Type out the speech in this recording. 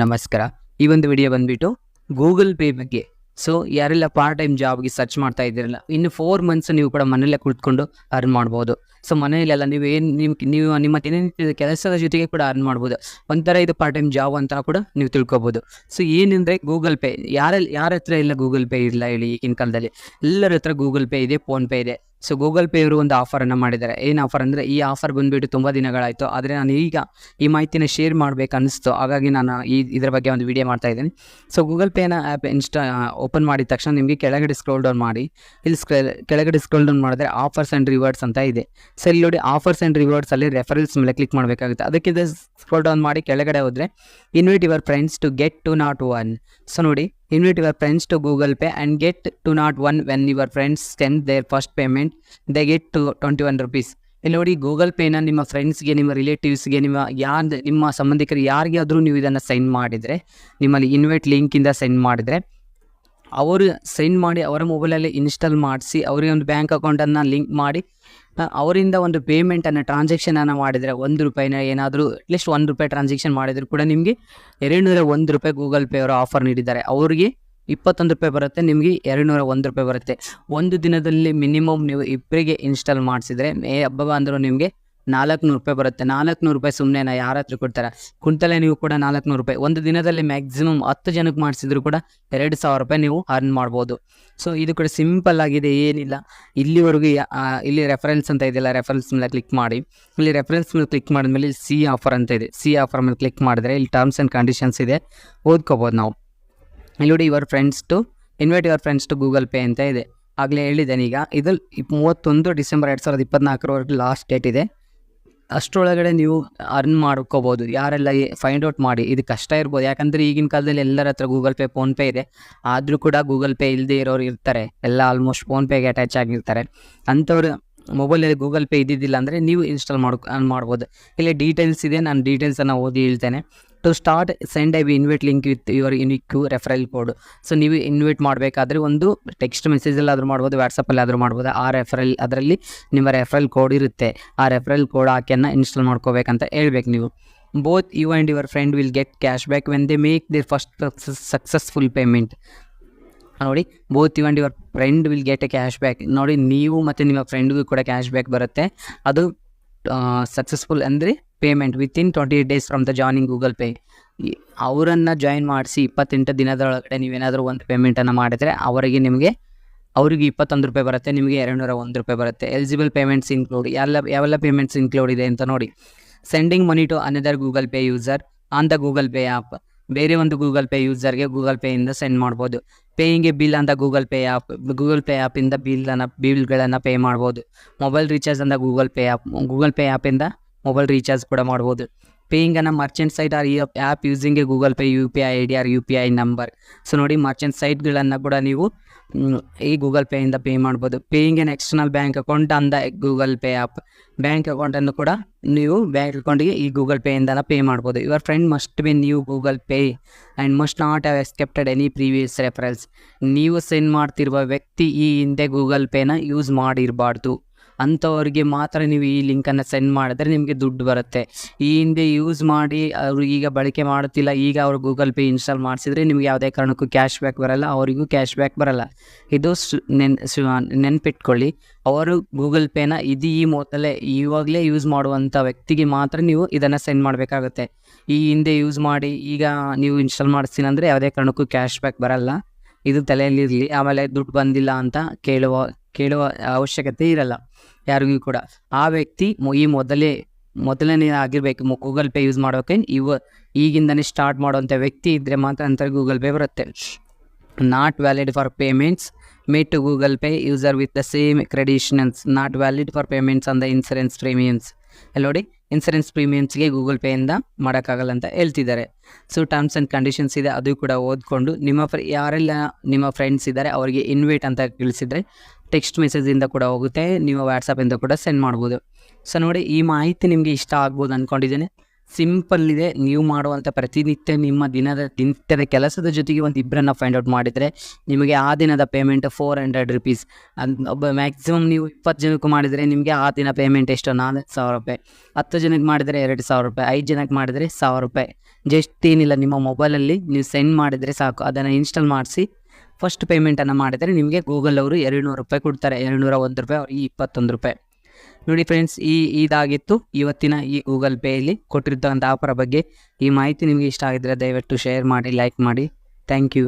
ನಮಸ್ಕಾರ. ಈ ಒಂದು ವಿಡಿಯೋ ಬಂದ್ಬಿಟ್ಟು ಗೂಗಲ್ ಪೇ ಬಗ್ಗೆ. ಸೊ ಯಾರೆಲ್ಲ ಪಾರ್ಟ್ ಟೈಮ್ ಜಾಬ್ಗೆ ಸರ್ಚ್ ಮಾಡ್ತಾ ಇದ್ದೀರಲ್ಲ, ಇನ್ನು 4 ಮಂತ್ಸ್ ನೀವು ಕೂಡ ಮನೆಯಲ್ಲೇ ಕುಳಿತುಕೊಂಡು ಅರ್ನ್ ಮಾಡ್ಬೋದು. ಸೊ ಮನೆಯಲ್ಲೆಲ್ಲ ನೀವು ನೀವು ನಿಮ್ಮ ದಿನನಿತ್ಯದ ಕೆಲಸದ ಜೊತೆಗೆ ಕೂಡ ಅರ್ನ್ ಮಾಡ್ಬೋದು. ಒಂಥರ ಇದು ಪಾರ್ಟ್ ಟೈಮ್ ಜಾಬ್ ಅಂತ ಕೂಡ ನೀವು ತಿಳ್ಕೊಬೋದು. ಸೊ ಏನಂದರೆ ಗೂಗಲ್ ಪೇ, ಯಾರ ಹತ್ರ ಇಲ್ಲ ಗೂಗಲ್ ಪೇ ಇಲ್ಲ ಹೇಳಿ? ಈಗಿನ ಕಾಲದಲ್ಲಿ ಎಲ್ಲರ ಹತ್ರ ಗೂಗಲ್ ಪೇ ಇದೆ, ಫೋನ್ಪೇ ಇದೆ. ಸೊ ಗೂಗಲ್ ಪೇ ಅವರು ಒಂದು ಆಫರನ್ನು ಮಾಡಿದ್ದಾರೆ. ಏನು ಆಫರ್ ಅಂದರೆ, ಈ ಆಫರ್ ಬಂದುಬಿಟ್ಟು ತುಂಬ ದಿನಗಳಾಯಿತು, ಆದರೆ ನಾನು ಈಗ ಈ ಮಾಹಿತಿನ ಶೇರ್ ಮಾಡಬೇಕು ಅನ್ನಿಸ್ತು. ಹಾಗಾಗಿ ನಾನು ಇದರ ಬಗ್ಗೆ ಒಂದು ವಿಡಿಯೋ ಮಾಡ್ತಾ ಇದ್ದೀನಿ. ಸೊ ಗೂಗಲ್ ಪೇನ ಆ್ಯಪ್ ಓಪನ್ ಮಾಡಿದ ತಕ್ಷಣ ನಿಮಗೆ ಕೆಳಗಡೆ ಸ್ಕ್ರೋಲ್ ಡೌನ್ ಮಾಡಿ, ಇಲ್ಲಿ ಕೆಳಗಡೆ ಸ್ಕ್ರೋಲ್ ಡೌನ್ ಮಾಡಿದ್ರೆ ಆಫರ್ಸ್ ಆ್ಯಂಡ್ ರಿವಾರ್ಡ್ಸ್ ಅಂತ ಇದೆ. ಸೊ ಇಲ್ಲಿ ನೋಡಿ, ಆಫರ್ಸ್ ಆ್ಯಂಡ್ ರಿವಾರ್ಡ್ಸಲ್ಲಿ ರೆಫರಲ್ಸ್ ಮೇಲೆ ಕ್ಲಿಕ್ ಮಾಡಬೇಕಾಗುತ್ತೆ. ಅದಕ್ಕಿಂತ ಸ್ಕ್ರೋಲ್ ಡೌನ್ ಮಾಡಿ ಕೆಳಗಡೆ ಹೋದರೆ invite your friends to get 201. So ನೋಡಿ, invite your friends to Google Pay and get 201 when your friends send their first payment, they get 21 rupees. ಇಲ್ಲಿ ನೋಡಿ, ಗೂಗಲ್ ಪೇನ ನಿಮ್ಮ ಫ್ರೆಂಡ್ಸ್ಗೆ, ನಿಮ್ಮ ರಿಲೇಟಿವ್ಸ್ಗೆ, ನಿಮ್ಮ ಸಂಬಂಧಿಕರು ಯಾರಿಗಾದರೂ ನೀವು ಇದನ್ನು ಸೆಂಡ್ ಮಾಡಿದರೆ, ನಿಮ್ಮಲ್ಲಿ ಇನ್ವೈಟ್ ಲಿಂಕಿಂದ ಸೆಂಡ್ ಮಾಡಿದರೆ, ಅವರು ಸೆಂಡ್ ಮಾಡಿ ಅವರ ಮೊಬೈಲಲ್ಲಿ ಇನ್ಸ್ಟಾಲ್ ಮಾಡಿಸಿ ಅವರಿಗೆ ಒಂದು ಬ್ಯಾಂಕ್ ಅಕೌಂಟನ್ನು ಲಿಂಕ್ ಮಾಡಿ ಅವರಿಂದ ಒಂದು ಪೇಮೆಂಟನ್ನು ಟ್ರಾನ್ಸಾಕ್ಷನನ್ನು ಮಾಡಿದರೆ, ₹1 ಏನಾದರೂ ಅಟ್ಲೀಸ್ಟ್ ₹1 ಟ್ರಾನ್ಸಾಕ್ಷನ್ ಮಾಡಿದರೂ ಕೂಡ ನಿಮಗೆ ₹201 ಗೂಗಲ್ ಪೇ ಅವರು ಆಫರ್ ನೀಡಿದ್ದಾರೆ. ಅವರಿಗೆ ₹21 ಬರುತ್ತೆ, ನಿಮಗೆ ₹201 ಬರುತ್ತೆ. ಒಂದು ದಿನದಲ್ಲಿ ಮಿನಿಮಮ್ ನೀವು ಇಬ್ಬರಿಗೆ ಇನ್ಸ್ಟಾಲ್ ಮಾಡಿಸಿದರೆ ಹಬ್ಬ ಅಂದರೂ ನಿಮಗೆ ₹400 ಬರುತ್ತೆ. ₹400 ಸುಮ್ಮನೆ ಯಾರ ಹತ್ರ ಕೊಡ್ತಾರೆ? ಕುಂತಲೇ ನೀವು ಕೂಡ ₹400 ಒಂದು ದಿನದಲ್ಲಿ ಮ್ಯಾಕ್ಸಿಮಮ್ 10 ಜನಕ್ಕೆ ಮಾಡಿಸಿದ್ರು ಕೂಡ ₹2,000 ನೀವು ಅರ್ನ್ ಮಾಡ್ಬೋದು. ಸೊ ಇದು ಕೂಡ ಸಿಂಪಲ್ ಆಗಿದೆ, ಏನಿಲ್ಲ. ಇಲ್ಲಿವರೆಗೂ ಇಲ್ಲಿ ರೆಫರೆನ್ಸ್ ಅಂತ ಇದೆಯಲ್ಲ, ರೆಫರೆನ್ಸ್ ಮೇಲೆ ಕ್ಲಿಕ್ ಮಾಡಿ. ಇಲ್ಲಿ ರೆಫರೆನ್ಸ್ ಮೇಲೆ ಕ್ಲಿಕ್ ಮಾಡಿದ್ಮೇಲೆ ಇಲ್ಲಿ ಸಿ ಆಫರ್ ಅಂತ ಇದೆ. ಸಿ ಆಫರ್ ಮೇಲೆ ಕ್ಲಿಕ್ ಮಾಡಿದ್ರೆ ಇಲ್ಲಿ ಟರ್ಮ್ಸ್ ಆ್ಯಂಡ್ ಕಂಡೀಷನ್ಸ್ ಇದೆ, ಓದ್ಕೋಬೋದು ನಾವು. ಇಲ್ಲಿ ನೋಡಿ, invite your friends to Google Pay ಅಂತ ಇದೆ. ಆಗಲೇ ಹೇಳಿದ್ದೇನೆ. ಈಗ ಇದು 31 ಡಿಸೆಂಬರ್ 2024 ಲಾಸ್ಟ್ ಡೇಟ್ ಇದೆ. ಅಷ್ಟರೊಳಗಡೆ ನೀವು ಅರ್ನ್ ಮಾಡ್ಕೋಬೋದು. ಯಾರೆಲ್ಲ ಫೈಂಡ್ ಔಟ್ ಮಾಡಿ. ಇದು ಕಷ್ಟ ಇರ್ಬೋದು, ಯಾಕಂದರೆ ಈಗಿನ ಕಾಲದಲ್ಲಿ ಎಲ್ಲರ ಹತ್ರ ಗೂಗಲ್ ಪೇ, ಫೋನ್ಪೇ ಇದೆ. ಆದರೂ ಕೂಡ ಗೂಗಲ್ ಪೇ ಇಲ್ಲದೆ ಇರೋರು ಇರ್ತಾರೆ, ಎಲ್ಲ ಆಲ್ಮೋಸ್ಟ್ ಫೋನ್ಪೇಗೆ ಅಟ್ಯಾಚ್ ಆಗಿರ್ತಾರೆ. ಅಂಥವ್ರು ಮೊಬೈಲಲ್ಲಿ ಗೂಗಲ್ ಪೇ ಇದ್ದಿದ್ದಿಲ್ಲ ಅಂದರೆ ನೀವು ಇನ್ಸ್ಟಾಲ್ ಮಾಡ್ಬೋದು. ಇಲ್ಲಿ ಡೀಟೇಲ್ಸ್ ಇದೆ, ನಾನು ಡೀಟೇಲ್ಸನ್ನು ಓದಿ ಹೇಳ್ತೇನೆ. To start send a invite link with your unique referral code. So ನೀವು ಇನ್ವೈಟ್ ಮಾಡಬೇಕಾದ್ರೆ ಒಂದು ಟೆಕ್ಸ್ಟ್ ಮೆಸೇಜಲ್ಲಾದರೂ ಮಾಡ್ಬೋದು, ವಾಟ್ಸಪ್ಪಲ್ಲಾದರೂ ಮಾಡ್ಬೋದು. ಅದರಲ್ಲಿ ನಿಮ್ಮ ರೆಫರಲ್ ಕೋಡ್ ಇರುತ್ತೆ. ಆ ರೆಫರಲ್ ಕೋಡ್ ಹಾಕಿಯನ್ನು ಇನ್ಸ್ಟಾಲ್ ಮಾಡ್ಕೋಬೇಕಂತ ಹೇಳ್ಬೇಕು ನೀವು. Both you and your friend will get cash back when they make their first successful payment. ನೋಡಿ, both you and your friend will get a cash back. ನೋಡಿ, ನೀವು ಮತ್ತು ನಿಮ್ಮ ಫ್ರೆಂಡ್ಗೂ ಕೂಡ ಕ್ಯಾಶ್ ಬ್ಯಾಕ್ ಬರುತ್ತೆ. ಅದು ಸಕ್ಸಸ್ಫುಲ್ ಅಂದರೆ payment within 28 days from the joining Google pay. ಅವರನ್ನು ಜಾಯಿನ್ ಮಾಡಿಸಿ 28 ದಿನದೊಳಗಡೆ ನೀವೇನಾದರೂ ಒಂದು ಪೇಮೆಂಟನ್ನು ಮಾಡಿದರೆ ಅವರಿಗೆ ₹21 ಬರುತ್ತೆ, ನಿಮಗೆ ₹201 ಬರುತ್ತೆ. ಎಲಿಜಿಬಲ್ ಪೇಮೆಂಟ್ಸ್ ಇನ್ಕ್ಲೂಡ್ ಯಾವೆಲ್ಲ ಪೇಮೆಂಟ್ಸ್ ಇನ್ಕ್ಲೂಡ್ ಇದೆ ಅಂತ ನೋಡಿ. Sending money to another Google Pay user on the Google Pay app. ಬೇರೆ ಒಂದು ಗೂಗಲ್ ಪೇ ಯೂಸರ್ಗೆ ಗೂಗಲ್ ಪೇಯಿಂದ ಸೆಂಡ್ ಮಾಡ್ಬೋದು. ಪೇಯಿಂಗ್ ಎ ಬಿಲ್ ಅಂತ ಗೂಗಲ್ ಪೇ ಆ್ಯಪಿಂದ ಬಿಲ್ಗಳನ್ನು ಪೇ ಮಾಡ್ಬೋದು. ಮೊಬೈಲ್ ರೀಚಾರ್ಜ್ ಅಂತ ಗೂಗಲ್ ಪೇ ಆ್ಯಪಿಂದ ಮೊಬೈಲ್ ರೀಚಾರ್ಜ್ ಕೂಡ ಮಾಡ್ಬೋದು. Paying an merchant site or the app using a Google Pay UPI ID or UPI number. So ನೋಡಿ, ಮರ್ಚೆಂಟ್ ಸೈಟ್ಗಳನ್ನು ಕೂಡ ನೀವು ಈ ಗೂಗಲ್ ಪೇಯಿಂದ ಪೇ ಮಾಡ್ಬೋದು. Paying N external bank account on the Google Pay app. Bank ಅಕೌಂಟನ್ನು ಕೂಡ ನೀವು ಬ್ಯಾಂಕ್ ಅಕೌಂಟಿಗೆ ಈ ಗೂಗಲ್ ಪೇಯಿಂದನ ಪೇ ಮಾಡ್ಬೋದು. Your friend must be new Google pay and must not have accepted any previous reference. ನೀವು send ಮಾಡ್ತಿರುವ ವ್ಯಕ್ತಿ ಈ ಹಿಂದೆ ಗೂಗಲ್ ಪೇನ ಯೂಸ್ ಮಾಡಿರಬಾರ್ದು. ಅಂಥವ್ರಿಗೆ ಮಾತ್ರ ನೀವು ಈ ಲಿಂಕನ್ನು ಸೆಂಡ್ ಮಾಡಿದ್ರೆ ನಿಮಗೆ ದುಡ್ಡು ಬರುತ್ತೆ. ಈ ಹಿಂದೆ ಯೂಸ್ ಮಾಡಿ ಅವರು ಈಗ ಬಳಕೆ ಮಾಡುತ್ತಿಲ್ಲ, ಈಗ ಅವರು ಗೂಗಲ್ ಪೇ ಇನ್ಸ್ಟಾಲ್ ಮಾಡಿಸಿದ್ರೆ ನಿಮಗೆ ಯಾವುದೇ ಕಾರಣಕ್ಕೂ ಕ್ಯಾಶ್ ಬ್ಯಾಕ್ ಬರಲ್ಲ, ಅವರಿಗೂ ಕ್ಯಾಶ್ ಬ್ಯಾಕ್ ಬರಲ್ಲ. ಇದು ನೆನ್ಪಿಟ್ಕೊಳ್ಳಿ. ಅವರು ಗೂಗಲ್ ಪೇನ ಇವಾಗಲೇ ಯೂಸ್ ಮಾಡುವಂಥ ವ್ಯಕ್ತಿಗೆ ಮಾತ್ರ ನೀವು ಇದನ್ನು ಸೆಂಡ್ ಮಾಡಬೇಕಾಗುತ್ತೆ. ಈ ಹಿಂದೆ ಯೂಸ್ ಮಾಡಿ ಈಗ ನೀವು ಇನ್ಸ್ಟಾಲ್ ಮಾಡಿಸ್ತೀನಿ ಅಂದರೆ ಯಾವುದೇ ಕಾರಣಕ್ಕೂ ಕ್ಯಾಶ್ ಬ್ಯಾಕ್ ಬರಲ್ಲ. ಇದು ತಲೆಯಲ್ಲಿರಲಿ. ಆಮೇಲೆ ದುಡ್ಡು ಬಂದಿಲ್ಲ ಅಂತ ಕೇಳುವ ಅವಶ್ಯಕತೆ ಇರಲ್ಲ ಯಾರಿಗೂ ಕೂಡ. ಆ ವ್ಯಕ್ತಿ ಮೊದಲನೇ ಆಗಿರಬೇಕು ಗೂಗಲ್ ಪೇ ಯೂಸ್ ಮಾಡೋಕ್ಕೆ. ಈಗಿಂದನೇ ಸ್ಟಾರ್ಟ್ ಮಾಡುವಂಥ ವ್ಯಕ್ತಿ ಇದ್ದರೆ ಮಾತ್ರ ಅಂತ ಗೂಗಲ್ ಪೇ ಬರುತ್ತೆ. Not valid for payments made to Google Pay user with the same credentials. Not valid for payments on the insurance premiums. ಅಲ್ಲಿ ನೋಡಿ, ಇನ್ಸೂರೆನ್ಸ್ ಪ್ರೀಮಿಯಮ್ಸ್ಗೆ ಗೂಗಲ್ ಪೇಯಿಂದ ಮಾಡೋಕ್ಕಾಗಲ್ಲ ಅಂತ ಹೇಳ್ತಿದ್ದಾರೆ. ಸೊ ಟರ್ಮ್ಸ್ ಆ್ಯಂಡ್ ಕಂಡೀಷನ್ಸ್ ಇದೆ, ಅದು ಕೂಡ ಓದ್ಕೊಂಡು ಯಾರೆಲ್ಲ ನಿಮ್ಮ ಫ್ರೆಂಡ್ಸ್ ಇದ್ದಾರೆ ಅವರಿಗೆ ಇನ್ವೈಟ್ ಅಂತ ತಿಳಿಸಿದರೆ ಟೆಕ್ಸ್ಟ್ ಮೆಸೇಜಿಂದ ಕೂಡ ಹೋಗುತ್ತೆ, ನೀವು ವಾಟ್ಸಪ್ಪಿಂದ ಕೂಡ ಸೆಂಡ್ ಮಾಡ್ಬೋದು. ಸೊ ನೋಡಿ, ಈ ಮಾಹಿತಿ ನಿಮಗೆ ಇಷ್ಟ ಆಗ್ಬೋದು ಅಂದ್ಕೊಂಡಿದ್ದೇನೆ. ಸಿಂಪಲ್ ಇದೆ. ನೀವು ಮಾಡುವಂಥ ಪ್ರತಿನಿತ್ಯ ನಿಮ್ಮ ದಿನದ ಕೆಲಸದ ಜೊತೆಗೆ ಒಂದು ಇಬ್ಬರನ್ನ ಫೈಂಡ್ ಔಟ್ ಮಾಡಿದರೆ ನಿಮಗೆ ಆ ದಿನದ ಪೇಮೆಂಟ್ ₹400. ಒಬ್ಬ ಮ್ಯಾಕ್ಸಿಮಮ್ ನೀವು 20 ಜನಕ್ಕೆ ಮಾಡಿದರೆ ನಿಮಗೆ ಆ ದಿನ ಪೇಮೆಂಟ್ ಎಷ್ಟು? ₹4,000. 10 ಜನಕ್ಕೆ ಮಾಡಿದರೆ ₹2,000, 5 ಜನಕ್ಕೆ ಮಾಡಿದರೆ ₹1,000. ಜಸ್ಟ್ ಏನಿಲ್ಲ, ನಿಮ್ಮ ಮೊಬೈಲಲ್ಲಿ ನೀವು ಸೆಂಡ್ ಮಾಡಿದರೆ ಸಾಕು. ಅದನ್ನು ಇನ್ಸ್ಟಾಲ್ ಮಾಡಿಸಿ ಫಸ್ಟ್ ಪೇಮೆಂಟನ್ನು ಮಾಡಿದರೆ ನಿಮಗೆ ಗೂಗಲ್ ಅವರು 200 ರೂಪಾಯಿ ಕೊಡ್ತಾರೆ. 201 ರೂಪಾಯಿ, ಅವ್ರಿಗೆ 21 ರೂಪಾಯಿ. ನೋಡಿ ಫ್ರೆಂಡ್ಸ್, ಇದಾಗಿತ್ತು ಇವತ್ತಿನ ಈ ಗೂಗಲ್ ಪೇಯಲ್ಲಿ ಕೊಟ್ಟಿರ್ತಕ್ಕಂಥ ಆಫರ್ ಬಗ್ಗೆ. ಈ ಮಾಹಿತಿ ನಿಮಗೆ ಇಷ್ಟ ಆಗಿದ್ದರೆ ದಯವಿಟ್ಟು ಶೇರ್ ಮಾಡಿ, ಲೈಕ್ ಮಾಡಿ. Thank you.